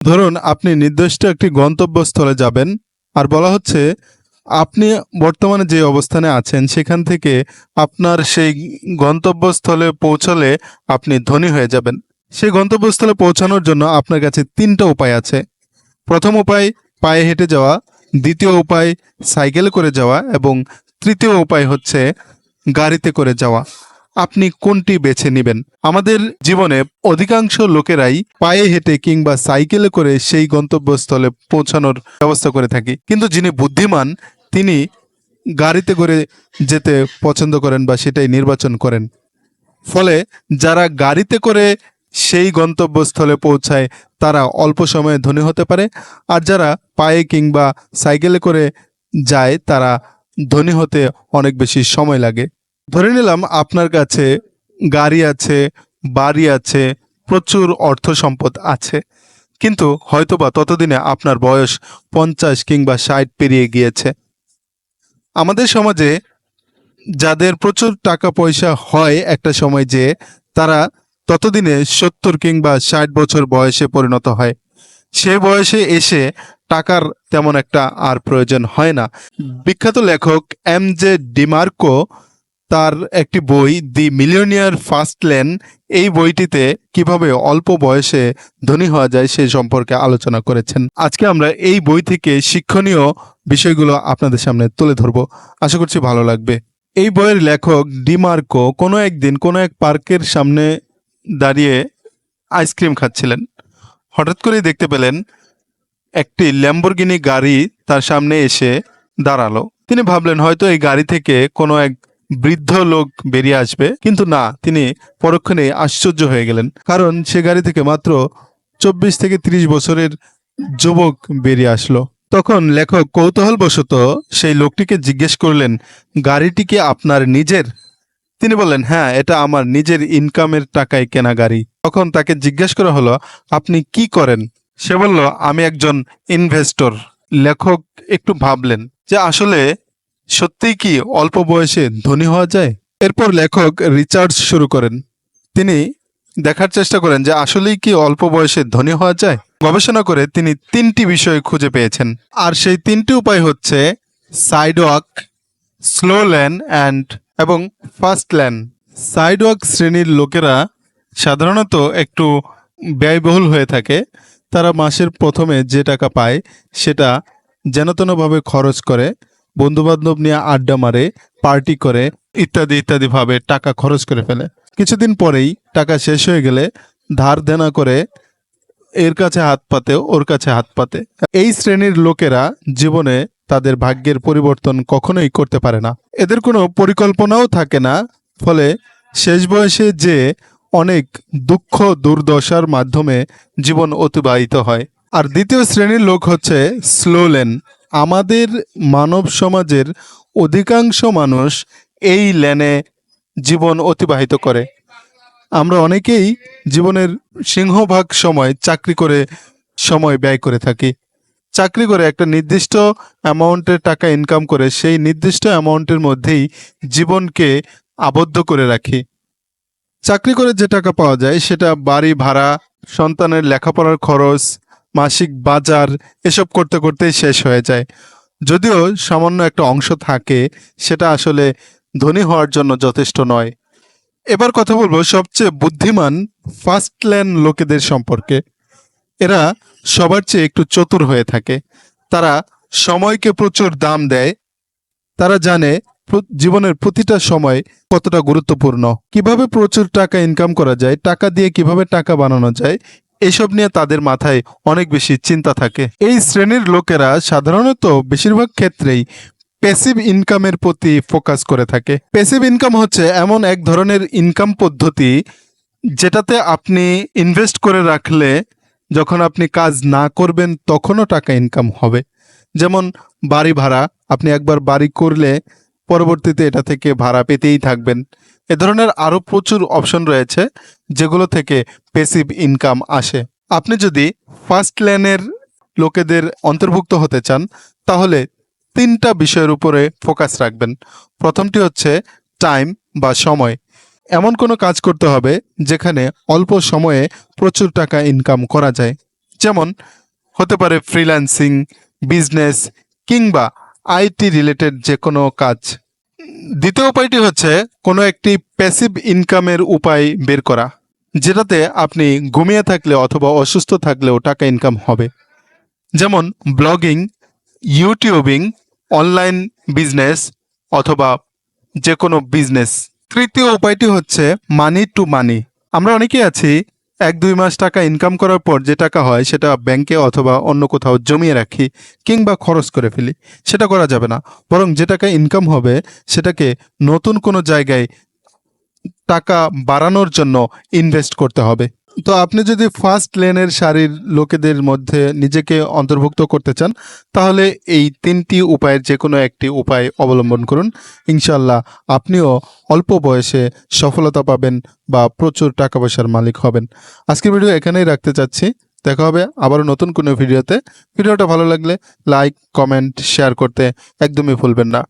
ধরুন আপনি নির্দিষ্ট একটি গন্তব্যস্থলে যাবেন, আর বলা হচ্ছে আপনি বর্তমানে যে অবস্থানে আছেন সেখান থেকে আপনার সেই গন্তব্যস্থলে পৌঁছলে আপনি ধনী হয়ে যাবেন। সেই গন্তব্যস্থলে পৌঁছানোর জন্য আপনার কাছে ৩টা উপায় আছে। প্রথম উপায় পায়ে হেঁটে যাওয়া, দ্বিতীয় উপায় সাইকেলে করে যাওয়া এবং তৃতীয় উপায় হচ্ছে গাড়িতে করে যাওয়া। আপনি কোনটি বেছে নেবেন? আমাদের জীবনে অধিকাংশ লোকেরাই পায়ে হেঁটে কিংবা সাইকেলে করে সেই গন্তব্যস্থলে পৌঁছানোর ব্যবস্থা করে থাকি, কিন্তু যিনি বুদ্ধিমান তিনি গাড়িতে করে যেতে পছন্দ করেন বা সেটাই নির্বাচন করেন। ফলে যারা গাড়িতে করে সেই গন্তব্যস্থলে পৌঁছায় তারা অল্প সময়ে ধনী হতে পারে, আর যারা পায়ে কিংবা সাইকেলে করে যায় তারা ধনী হতে অনেক বেশি সময় লাগে। ধরে নিলাম আপনার কাছে গাড়ি আছে, বাড়ি আছে, প্রচুর অর্থ সম্পদ আছে, কিন্তু হয়তোবা ততদিনে আপনার বয়স 50 কিংবা 60 পেরিয়ে গিয়েছে। আমাদের সমাজে যাদের প্রচুর টাকা পয়সা হয় একটা সময় যে তারা ততদিনে 70 কিংবা 60 বছর বয়সে পরিণত হয়। সে বয়সে এসে টাকার তেমন একটা আর প্রয়োজন হয় না। বিখ্যাত লেখক এম.জে. ডিমার্কো তার একটি বই দি মিলিয়নিয়ার ফার্স্ট লেন, এই বইটিতে কিভাবে অল্প বয়সে ধনী হওয়া যায় সে সম্পর্কে আলোচনা করেছেন। আজকে আমরা এই বই থেকে শিক্ষণীয় বিষয়গুলো আপনাদের সামনে তুলে ধরব, আশা করছি ভালো লাগবে। এই বইয়ের লেখক ডিমার্কো কোনো একদিন কোনো এক পার্কের সামনে দাঁড়িয়ে আইসক্রিম খাচ্ছিলেন। হঠাৎ করেই দেখতে পেলেন একটি ল্যাম্বরগিনি গাড়ি তার সামনে এসে দাঁড়ালো। তিনি ভাবলেন হয়তো এই গাড়ি থেকে কোনো এক বৃদ্ধ লোক বেরিয়ে আসবে, কিন্তু না, তিনি পরক্ষণে আশ্চর্য হয়ে গেলেন, কারণ সে গাড়ি থেকে মাত্র 24 থেকে 30 বছরের যুবক বেরিয়ে আসলো। তখন লেখক কৌতূহলবশত সেই লোকটিকে জিজ্ঞেস করলেন, গাড়িটি কি আপনার নিজের? তিনি বললেন, হ্যাঁ, এটা আমার নিজের ইনকামের টাকায় কেনা গাড়ি। তখন তাকে জিজ্ঞেস করা হলো, আপনি কি করেন? সে বলল, আমি একজন ইনভেস্টর। লেখক একটু ভাবলেন যে আসলে সত্যিই কি অল্প বয়সে ধনী হওয়া যায়? এরপর লেখক রিসার্চ শুরু করেন। তিনি দেখার চেষ্টা করেন যে আসলেই কি অল্প বয়সে ধনী হওয়া যায়। গবেষণা করে তিনি 3টি বিষয় খুঁজে পেয়েছেন, আর সেই 3টি উপায় হচ্ছে সাইডওয়াক, স্লো লেন এবং ফাস্ট লেন। সাইডওয়াক শ্রেণীর লোকেরা সাধারণত একটু ব্যয়বহুল হয়ে থাকে। তারা মাসের প্রথমে যে টাকা পায় সেটা যেনতেনভাবে খরচ করে, বন্ধুবান্ধব নিয়ে আড্ডা মারে, পার্টি করে, ইত্যাদি ইত্যাদি ভাবে টাকা খরচ করে ফেলে। কিছুদিন পরেই টাকা শেষ হয়ে গেলে ধার দেনা করে এর কাছে হাত পাতে, ওর কাছে হাত পাতে। এই শ্রেণীর লোকেরা জীবনে তাদের ভাগ্যের পরিবর্তন কখনোই করতে পারে না। এদের কোনো পরিকল্পনাও থাকে না, ফলে শেষ বয়সে যে অনেক দুঃখ দুর্দশার মাধ্যমে জীবন অতিবাহিত হয়। আর দ্বিতীয় শ্রেণীর লোক হচ্ছে স্লো লেন। আমাদের মানব সমাজের অধিকাংশ মানুষ এই লেনে জীবন অতিবাহিত করে। আমরা অনেকেই জীবনের সিংহভাগ সময় চাকরি করে সময় ব্যয় করে থাকি। চাকরি করে একটা নির্দিষ্ট অ্যামাউন্টের টাকা ইনকাম করে সেই নির্দিষ্ট অ্যামাউন্টের মধ্যেই জীবনকে আবদ্ধ করে রাখি। চাকরি করে যে টাকা পাওয়া যায় সেটা বাড়ি ভাড়া, সন্তানের লেখাপড়ার খরচ, মাসিক বাজার এসব করতে করতেই শেষ হয়ে যায়। যদিও সামান্য একটা অংশ থাকে, সেটা আসলে ধনী হওয়ার জন্য যথেষ্ট নয়। এবার কথা বলবো সবচেয়ে বুদ্ধিমান ফার্স্ট লেন লোকেদের সম্পর্কে। এরা সবার চেয়ে একটু চতুর হয়ে থাকে। তারা সময়কে প্রচুর দাম দেয়। তারা জানে জীবনের প্রতিটা সময় কতটা গুরুত্বপূর্ণ, কিভাবে প্রচুর টাকা ইনকাম করা যায়, টাকা দিয়ে কিভাবে টাকা বানানো যায়, এসব নিয়ে তাদের মাথায় অনেক বেশি চিন্তা থাকে। এই শ্রেণীর লোকেরা সাধারণত বেশিরভাগ ক্ষেত্রেই প্যাসিভ ইনকামের প্রতি ফোকাস করে থাকে। প্যাসিভ ইনকাম হচ্ছে এমন এক ধরনের ইনকাম পদ্ধতি যেটাতে আপনি ইনভেস্ট করে রাখলে যখন আপনি কাজ না করবেন তখনও টাকা ইনকাম হবে। যেমন বাড়ি ভাড়া, আপনি একবার বাড়ি করলে পরবর্তীতে এটা থেকে ভাড়া পেতেই থাকবেন। এ ধরনের আরও প্রচুর অপশন রয়েছে যেগুলো থেকে প্যাসিভ ইনকাম আসে। আপনি যদি ফার্স্ট লেনের লোকেদের অন্তর্ভুক্ত হতে চান তাহলে 3টা বিষয়ের উপরে ফোকাস রাখবেন। প্রথমটি হচ্ছে টাইম বা সময়। এমন কোনো কাজ করতে হবে যেখানে অল্প সময়ে প্রচুর টাকা ইনকাম করা যায়। যেমন হতে পারে ফ্রিল্যান্সিং, বিজনেস কিংবা আইটি রিলেটেড যে কোনো কাজ। দ্বিতীয় উপায়টি হচ্ছে কোনো একটি প্যাসিভ ইনকামের উপায় বের করা, যেটাতে আপনি ঘুমিয়ে থাকলে অথবা অসুস্থ থাকলেও টাকা ইনকাম হবে। যেমন ব্লগিং, ইউটিউবিং, অনলাইন বিজনেস অথবা যে কোনো বিজনেস। তৃতীয় উপায়টি হচ্ছে মানি টু মানি। আমরা অনেকেই আছি 1-2 মাস টাকা ইনকাম করার পর যে টাকা হয় সেটা ব্যাংকে অথবা অন্য কোথাও জমিয়ে রাখি কিংবা খরচ করে ফেলি। সেটা করা যাবে না, বরং যে টাকা ইনকাম হবে সেটাকে নতুন কোনো জায়গায় টাকা বাড়ানোর জন্য ইনভেস্ট করতে হবে। তো আপনি যদি ফার্স্ট লেনের সারির লোকেদের মধ্যে নিজেকে অন্তর্ভুক্ত করতে চান, তাহলে এই 3টি উপায়ের যে কোনো একটি উপায় অবলম্বন করুন। ইনশাল্লাহ আপনিও অল্প বয়সে সফলতা পাবেন বা প্রচুর টাকা পয়সার মালিক হবেন। আজকের ভিডিও এখানেই রাখতে চাচ্ছি। দেখা হবে আবারও নতুন কোনো ভিডিওতে। ভিডিওটা ভালো লাগলে লাইক, কমেন্ট, শেয়ার করতে একদমই ভুলবেন না।